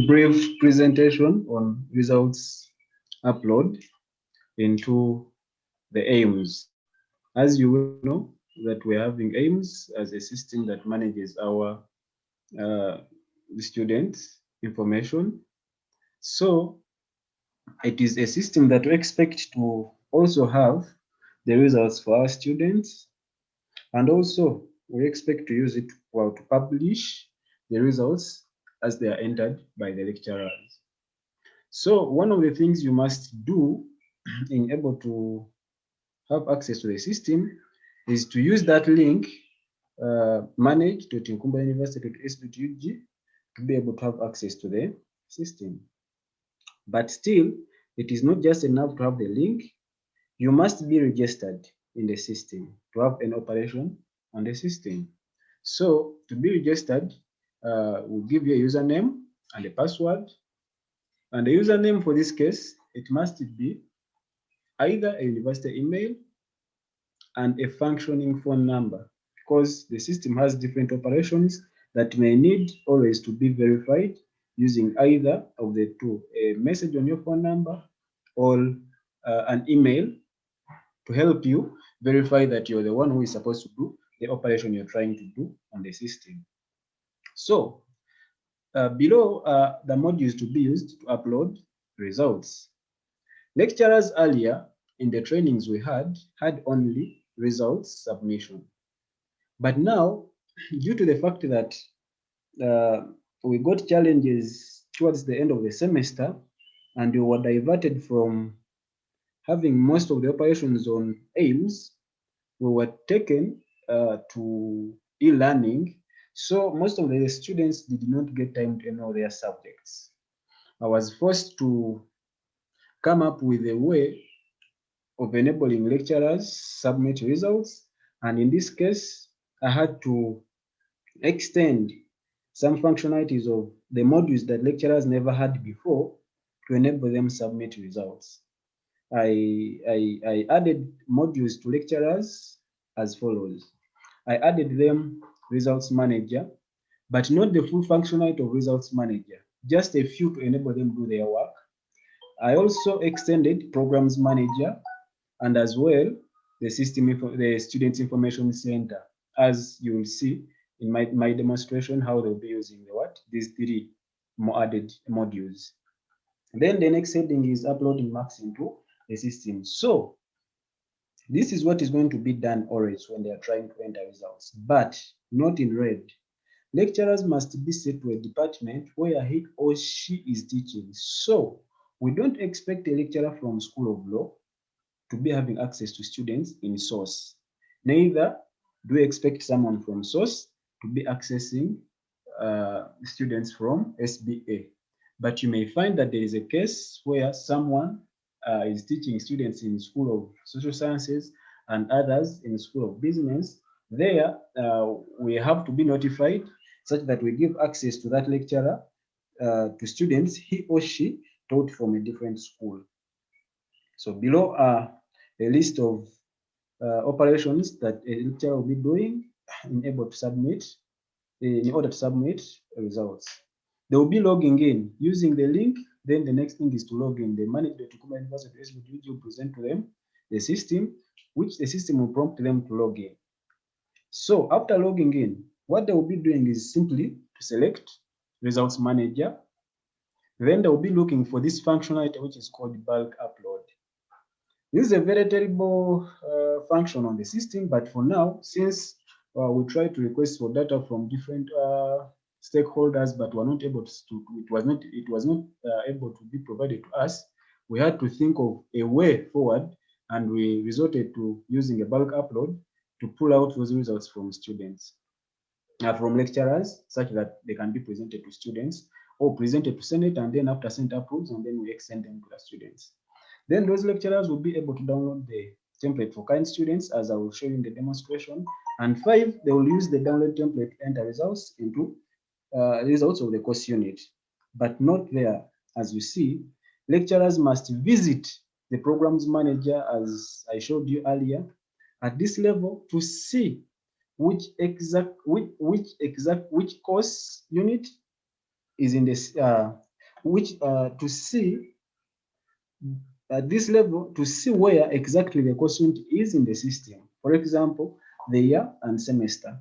brief presentation on results upload into the aims. As you will know that we're having aims as a system that manages our students' information. So it is a system that we expect to also have the results for our students, and also we expect to use it to publish the results as they are entered by the lecturers. So one of the things you must do in able to have access to the system is to use that link manage.nkumbauniversity.ac.ug to be able to have access to the system. But still, it is not just enough to have the link. You must be registered in the system to have an operation on the system. So to be registered, we'll give you a username and a password. And the username for this case, it must be either a university email and a functioning phone number, because the system has different operations that may need always to be verified using either of the two, a message on your phone number or an email to help you verify that you're the one who is supposed to do the operation you're trying to do on the system. So below the modules to be used to upload results. Lecturers earlier in the trainings we had only results submission. But now, due to the fact that we got challenges towards the end of the semester and we were diverted from having most of the operations on aims, we were taken to e-learning. So most of the students did not get time to know their subjects. I was forced to come up with a way of enabling lecturers submit results. And in this case, I had to extend some functionalities of the modules that lecturers never had before to enable them submit results. I added modules to lecturers as follows. I added them results manager, but not the full functionality of results manager, just a few to enable them do their work. I also extended programs manager and as well the student information center, as you will see in my demonstration how they'll be using these three more added modules. Then the next heading is uploading marks into the system. So this is what is going to be done always when they are trying to enter results, but not in red. Lecturers must be set to a department where he or she is teaching. So we don't expect a lecturer from School of Law to be having access to students in source. Neither do we expect someone from source to be accessing students from SBA. But you may find that there is a case where someone is teaching students in School of Social Sciences and others in School of Business. There, we have to be notified such that we give access to that lecturer to students he or she taught from a different school. So below are a list of operations that a lecturer will be doing in order to submit results. They will be logging in using the link. Then the next thing is to log in. The manager to Nkumba University will present to them the system, which the system will prompt them to log in. So after logging in, what they will be doing is simply to select results manager. Then they will be looking for this functionality, which is called bulk upload. This is a very terrible function on the system, but for now, since we try to request for data from different stakeholders, but were not able to, it was not able to be provided to us, we had to think of a way forward, and we resorted to using a bulk upload to pull out those results from students, from lecturers, such that they can be presented to students or presented to Senate, and then after Senate approves, and then we extend them to the students. Then those lecturers will be able to download the template for kind students, as I will show you in the demonstration. And 5, they will use the download template to enter results into results of the course unit. But not there, as you see, lecturers must visit the programs manager, as I showed you earlier, at this level to see which course unit is in this which to see at this level, to see where exactly the course unit is in the system. For example, the year and semester.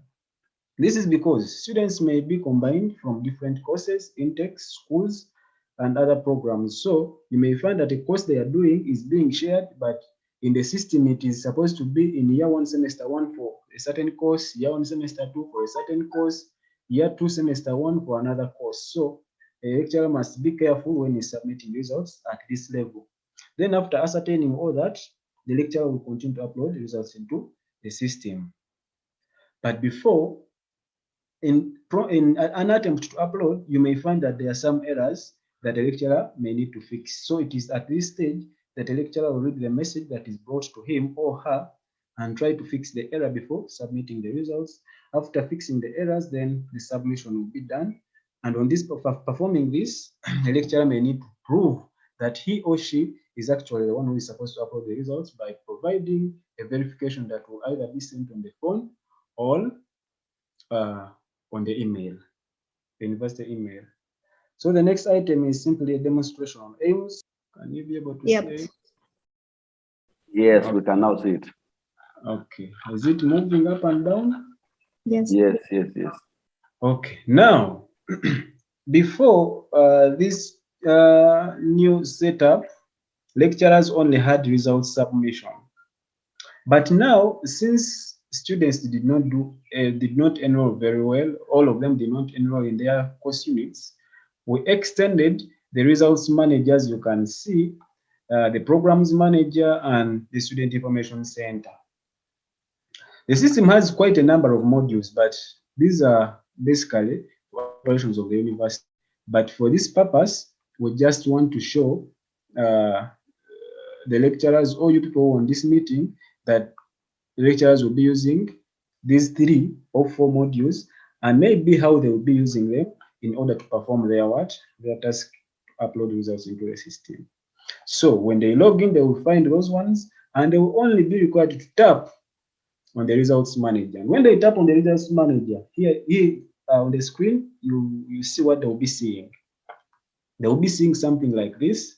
This is because students may be combined from different courses, intakes, schools, and other programs. So you may find that a course they are doing is being shared, but in the system it is supposed to be in year 1 semester 1 for a certain course, year 1 semester 2 for a certain course, year 2 semester 1 for another course. So a lecturer must be careful when he's submitting results at this level. Then after ascertaining all that, the lecturer will continue to upload the results into the system. But before, in an attempt to upload, you may find that there are some errors that the lecturer may need to fix. So it is at this stage that the lecturer will read the message that is brought to him or her and try to fix the error before submitting the results. After fixing the errors, then the submission will be done. And on this, performing this, the lecturer may need to prove that he or she is actually the one who is supposed to upload the results by providing a verification that will either be sent on the phone or on the email, the university email. So the next item is simply a demonstration on aims. Can you be able to see it? Yes, okay. We can now see it. Okay. Is it moving up and down? Yes. Yes, yes, yes. Okay. Now, before this new setup, lecturers only had results submission. But now, since students did not enroll very well, all of them did not enroll in their course units, we extended the results managers. You can see the programs manager and the student information center. The system has quite a number of modules, but these are basically operations of the university. But for this purpose, we just want to show the lecturers, all you people on this meeting, that the lecturers will be using these 3 or 4 modules, and maybe how they will be using them in order to perform their task, upload results into the system. So when they log in, they will find those ones, and they will only be required to tap on the results manager. And when they tap on the results manager, here on the screen, you see what they will be seeing. They will be seeing something like this.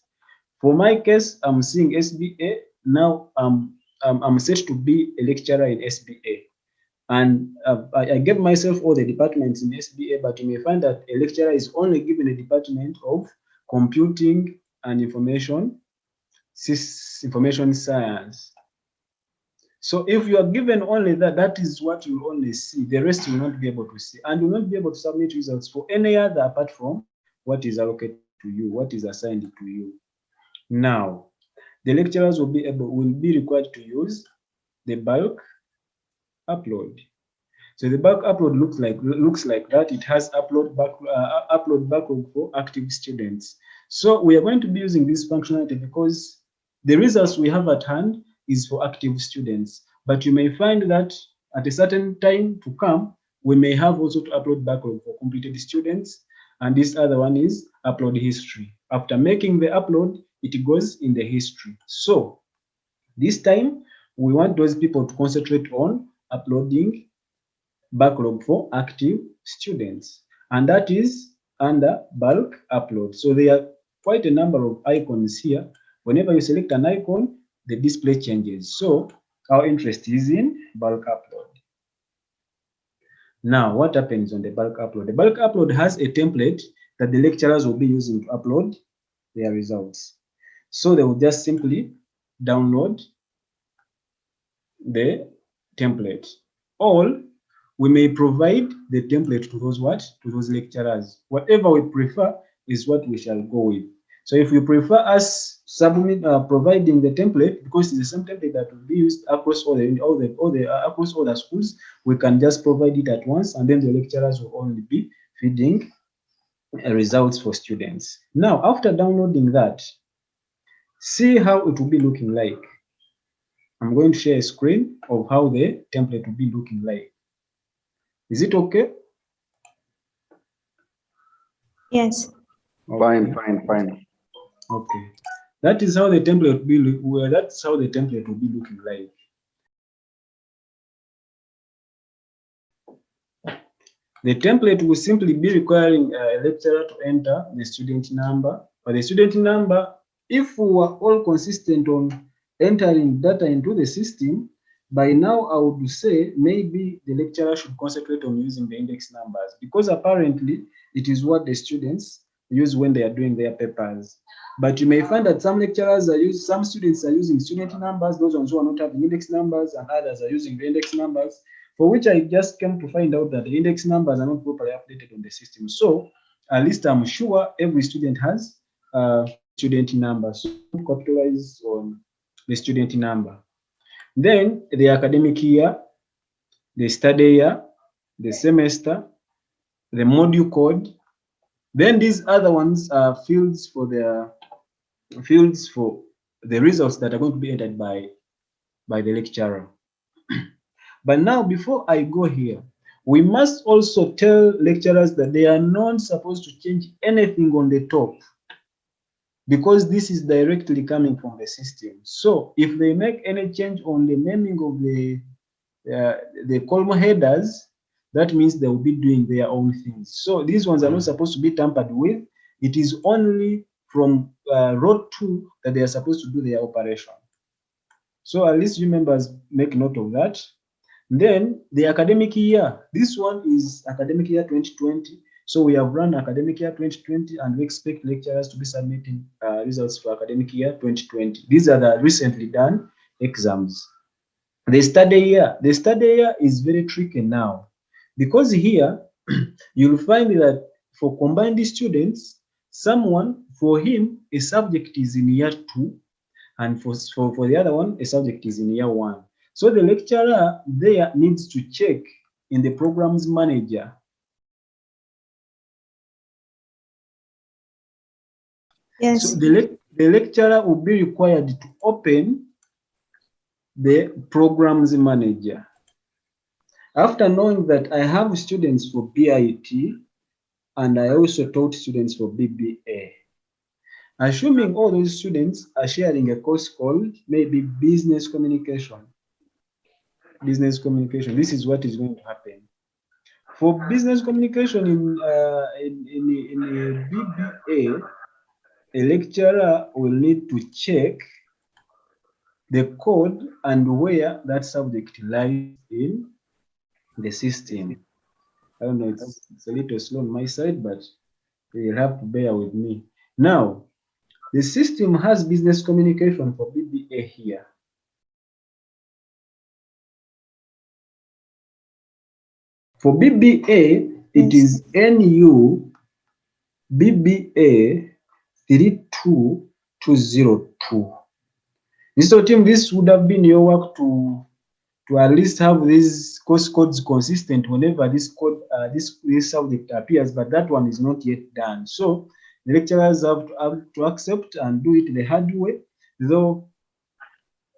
For my case, I'm seeing SBA. Now I'm set to be a lecturer in SBA. And I gave myself all the departments in SBA, but you may find that a lecturer is only given a department of computing and information science. So if you are given only that, that is what you will only see. The rest you will not be able to see, and you will not be able to submit results for any other apart from what is allocated to you, what is assigned to you. Now, the lecturers will be required to use the bulk upload. So the bulk upload looks like that. It has upload backlog for active students. So we are going to be using this functionality because the results we have at hand is for active students. But you may find that at a certain time to come, we may have also to upload backlog for completed students. And this other one is upload history. After making the upload, it goes in the history. So this time, we want those people to concentrate on uploading backlog for active students, and that is under bulk upload. So there are quite a number of icons here. Whenever you select an icon, the display changes. So our interest is in bulk upload. Now, what happens on the bulk upload? The bulk upload has a template that the lecturers will be using to upload their results. So they will just simply download the template. Or we may provide the template to those lecturers. Whatever we prefer is what we shall go with. So if you prefer us providing the template, because it's the same template that will be used across across all the schools, we can just provide it at once, and then the lecturers will only be feeding results for students. Now, after downloading that, see how it will be looking like. I'm going to share a screen of how the template will be looking like. Is it okay? Yes. Okay. Fine. Okay. That is how the template will be. That's how the template will be looking like. The template will simply be requiring a lecturer to enter the student number. But the student number, if we were all consistent on entering data into the system, by now I would say maybe the lecturer should concentrate on using the index numbers, because apparently it is what the students use when they are doing their papers. But you may find that some students are using student numbers, those ones who are not having index numbers, and others are using the index numbers, for which I just came to find out that the index numbers are not properly updated on the system. So at least I'm sure every student has student number. So capitalize on the student number. Then the academic year, the study year, the semester, the module code. Then these other ones are fields for the results that are going to be entered by the lecturer. But now, before I go here, we must also tell lecturers that they are not supposed to change anything on the top, because this is directly coming from the system. So if they make any change on the naming of the column headers, that means they will be doing their own things. So these ones are not supposed to be tampered with. It is only from row 2 that they are supposed to do their operation. So at least you members make note of that. Then the academic year, this one is academic year 2020. So we have run academic year 2020, and we expect lecturers to be submitting results for academic year 2020. These are the recently done exams. The study year is very tricky now, because here you'll find that for combined students, for him, a subject is in year 2, and for the other one, a subject is in year 1. So the lecturer there needs to check in the programs manager. Yes. So the lecturer will be required to open the programs manager. After knowing that I have students for BIT, and I also taught students for BBA. Assuming all those students are sharing a course called maybe business communication. This is what is going to happen. For business communication in BBA, a lecturer will need to check the code and where that subject lies in the system. I don't know, it's a little slow on my side, but you'll have to bear with me. Now, the system has business communication for BBA here. For BBA, it is NU BBA 32202. So team, this would have been your work to at least have these course codes consistent whenever this subject appears, but that one is not yet done. So the lecturers have to accept and do it the hard way, though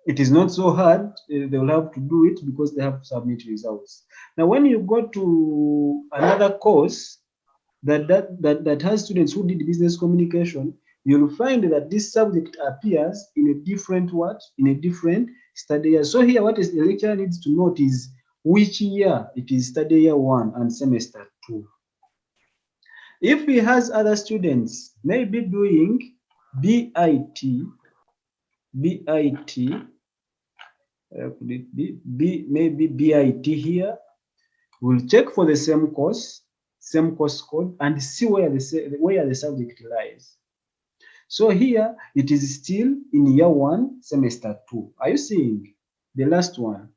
it is not so hard. They will have to do it because they have to submit results. Now, when you go to another course that has students who did business communication, you'll find that this subject appears in a different study year. So here, what is the lecturer needs to note is which year it is study year 1 and semester 2. If he has other students maybe doing BIT, could it be maybe BIT here, we'll check for the same course code, and see where the subject lies. So here it is still in year 1, semester 2. Are you seeing the last one?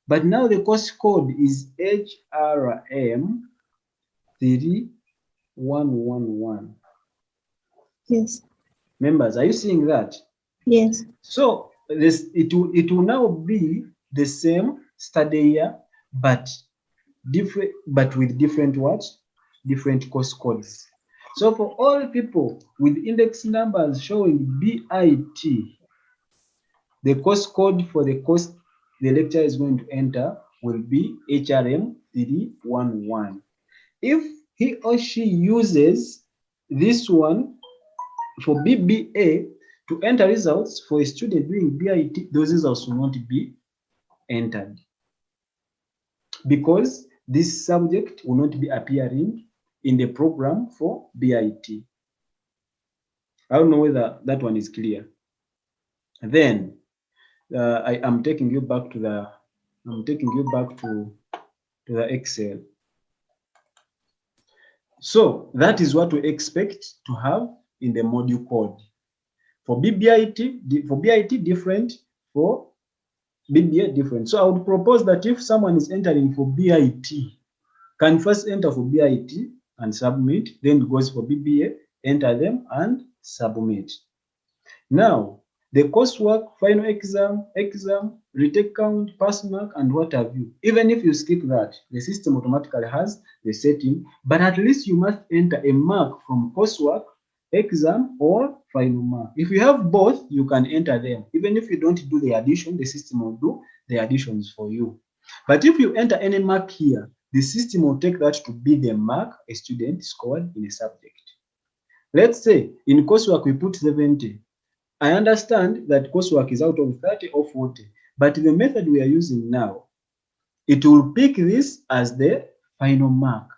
But now the course code is HRM 3111. Yes. Members, are you seeing that? Yes. So it will now be the same study year, but with different course codes. So for all people with index numbers showing BIT, the course code for the course the lecturer is going to enter will be HRM 311. If he or she uses this one for BBA to enter results for a student doing BIT, those results will not be entered, because this subject will not be appearing in the program for BIT. I don't know whether that one is clear. Then I am taking you back to the the Excel. So that is what we expect to have in the module code. For BIT different, for BBA different. So I would propose that if someone is entering for BIT, can first enter for BIT and submit, then goes for BBA, enter them and submit. Now, the coursework, final exam, retake count, pass mark, and what have you. Even if you skip that, the system automatically has the setting, but at least you must enter a mark from coursework, exam, or final mark. If you have both, you can enter them. Even if you don't do the addition, the system will do the additions for you. But if you enter any mark here, the system will take that to be the mark a student scored in a subject. Let's say in coursework we put 70. I understand that coursework is out of 30 or 40, but the method we are using now, it will pick this as the final mark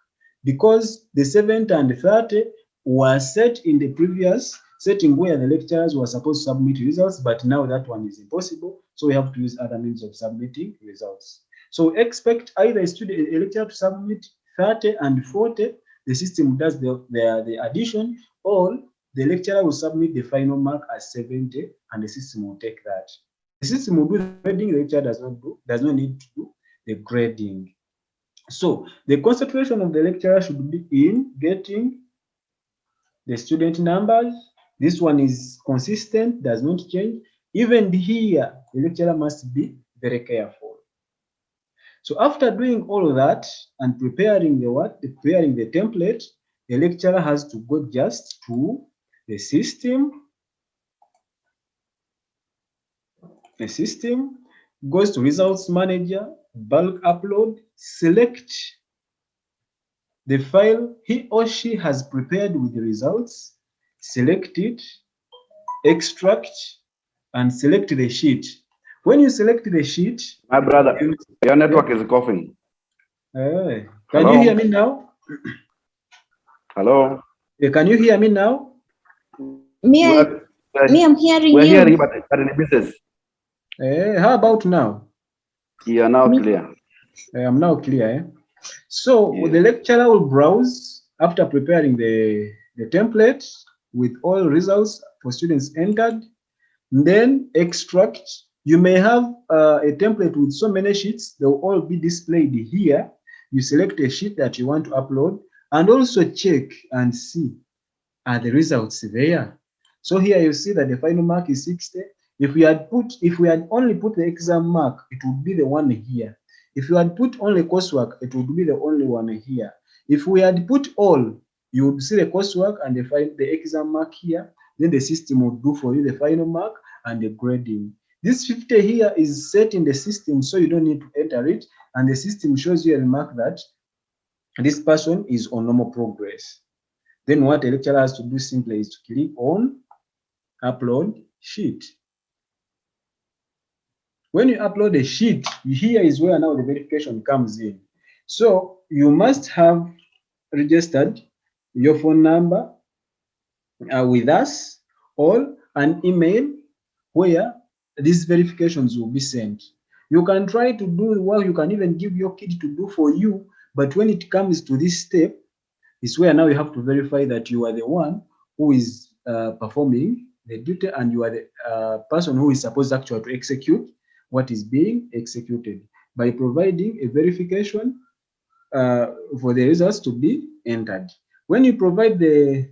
because the 70 and 30 were set in the previous setting where the lecturers were supposed to submit results, but now that one is impossible, so we have to use other means of submitting results. So expect either a lecturer to submit 30 and 40, the system does the addition, or the lecturer will submit the final mark as 70 and the system will take that. The system will do the grading, the lecturer does not need to do the grading. So the concentration of the lecturer should be in getting the student numbers. This one is consistent, does not change. Even here, the lecturer must be very careful. So after doing all of that and preparing the template, the lecturer has to go just to the system. The system goes to results manager, bulk upload, select the file he or she has prepared with the results, select it, extract, and select the sheet. When you select the sheet, My brother, your network is coughing. Can Hello? you hear me now? Hello? Can you hear me now? Me, I'm hearing We're you. hearing you, but in the business. How about now? You are now clear. I'm now clear. So Yes. the lecturer will browse after preparing the template with all results for students entered, then extract. You may have a template with so many sheets, they will all be displayed here. You select a sheet that you want to upload and also check and see, are the results there? So here you see that the final mark is 60. If we had only put the exam mark, it would be the one here. If you had put only coursework, it would be the only one here. If we had put all, you would see the coursework and the exam mark here. Then the system would do for you the final mark and the grading. This 50 here is set in the system, so you don't need to enter it. And the system shows you a remark that this person is on normal progress. Then what a lecturer has to do simply is to click on upload sheet. When you upload a sheet, here is where now the verification comes in. So you must have registered your phone number with us or an email where these verifications will be sent. You can try to do the work, you can even give your kid to do for you, but when it comes to this step, it's where now you have to verify that you are the one who is performing the duty and you are the person who is supposed actually to execute what is being executed by providing a verification for the results to be entered. When you provide the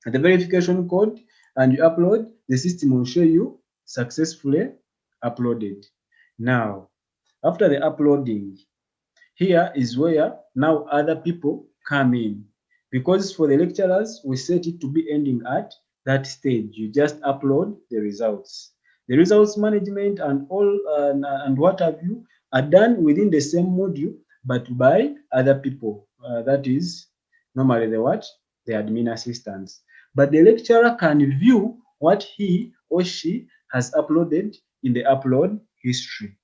verification code and you upload, the system will show you successfully uploaded. Now, after the uploading, here is where now other people come in. Because for the lecturers, we set it to be ending at that stage. You just upload the results. The results management and all and what have you are done within the same module, but by other people. That is normally the admin assistants. But the lecturer can view what he or she has uploaded in the upload history.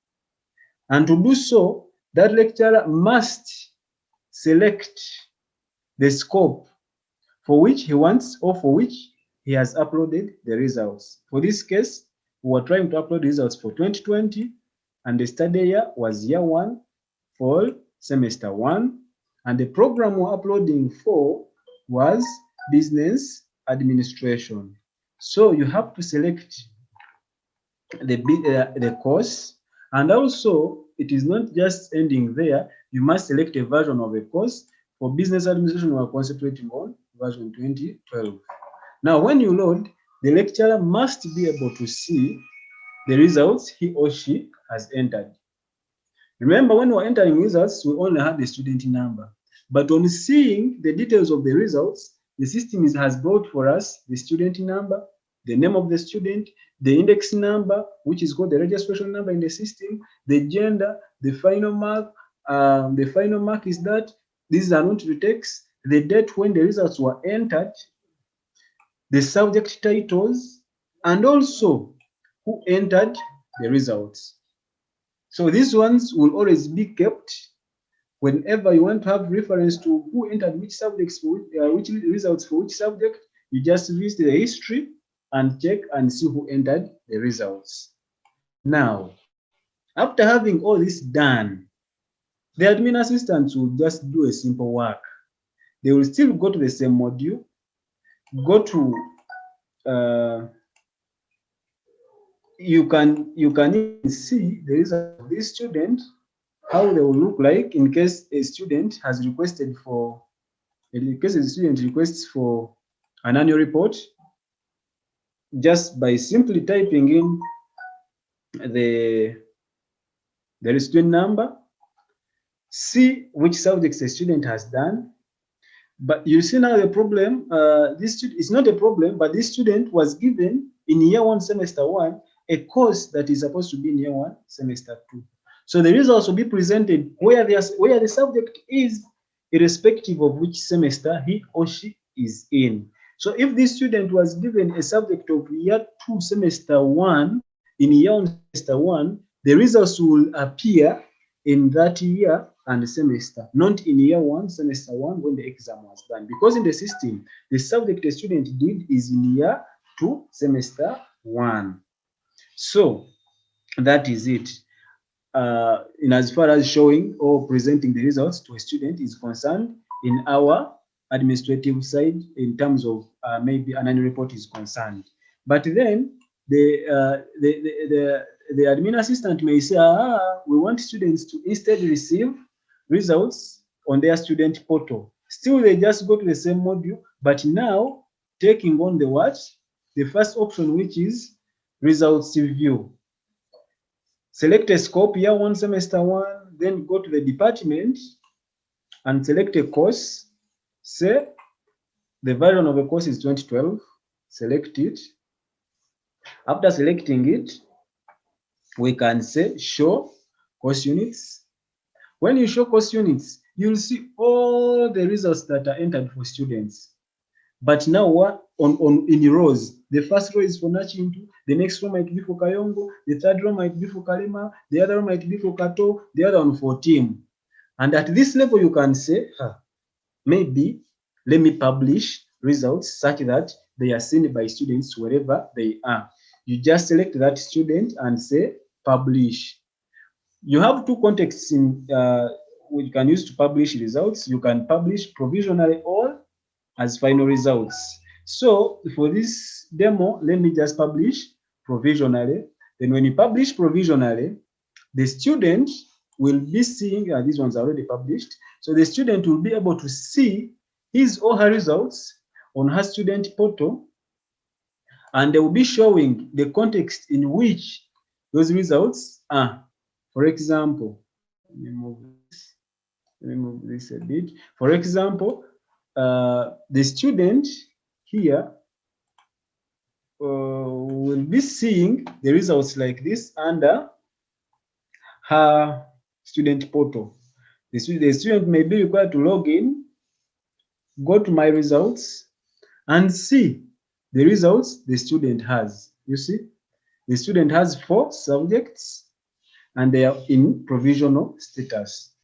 And to do so, that lecturer must select the scope for which he wants or for which he has uploaded the results. For this case, we were trying to upload results for 2020, and the study year was year 1 for semester 1, and the program we're uploading for was business administration. So you have to select the course, and also it is not just ending there. You must select a version of a course. For business administration, we are concentrating on version 2012. Now, when you load, the lecturer must be able to see the results he or she has entered. Remember, when we were entering results, we only had the student number. But on seeing the details of the results, the system has brought for us the student number, the name of the student, the index number, which is called the registration number in the system, the gender, the final mark. The final mark is that these are not the text, the date when the results were entered, the subject titles, and also who entered the results. So these ones will always be kept. Whenever you want to have reference to who entered which subjects for which results for which subject, you just visit the history and check and see who entered the results. Now, after having all this done, the admin assistants will just do a simple work. They will still go to the same module, go to you can even see the result of this student, how they will look like in case a student has requested for, in case a student requests for an annual report, just by simply typing in the student number, see which subjects the student has done. But you see now the problem, this student, it's not a problem, but this student was given in year 1, semester 1, a course that is supposed to be in year 1, semester 2. So the results will be presented where the subject is, irrespective of which semester he or she is in. So if this student was given a subject of year 2, semester 1, in year 1, semester 1, the results will appear in that year and semester, not in year 1, semester 1, when the exam was done. Because in the system, the subject the student did is in year 2, semester 1. So that is it. In as far as showing or presenting the results to a student is concerned in our administrative side, in terms of maybe an annual report is concerned. But then the admin assistant may say, we want students to instead receive results on their student portal. Still, they just go to the same module, but now taking on the what? The first option, which is results view. Select a scope, year 1, semester 1, then go to the department and select a course. Say the version of the course is 2012. Select it. After selecting it, we can say show course units. When you show course units, you'll see all the results that are entered for students. But now what in rows? The first row is for Nachintu, the next row might be for Kayongo, the third row might be for Kalima, the other row might be for Kato, the other one for Team. And at this level, you can say, maybe let me publish results such that they are seen by students wherever they are. You just select that student and say publish. You have two contexts in we can use to publish results. You can publish provisionally or as final results. So for this demo, let me just publish provisionally. Then when you publish provisionally, the student will be seeing, these ones are already published. So the student will be able to see his or her results on her student portal, and they will be showing the context in which those results are. For example, let me move this a bit. For example, the student here will be seeing the results like this under her student portal. The student may be required to log in, go to my results, and see the results the student has. You see, the student has 4 subjects and they are in provisional status.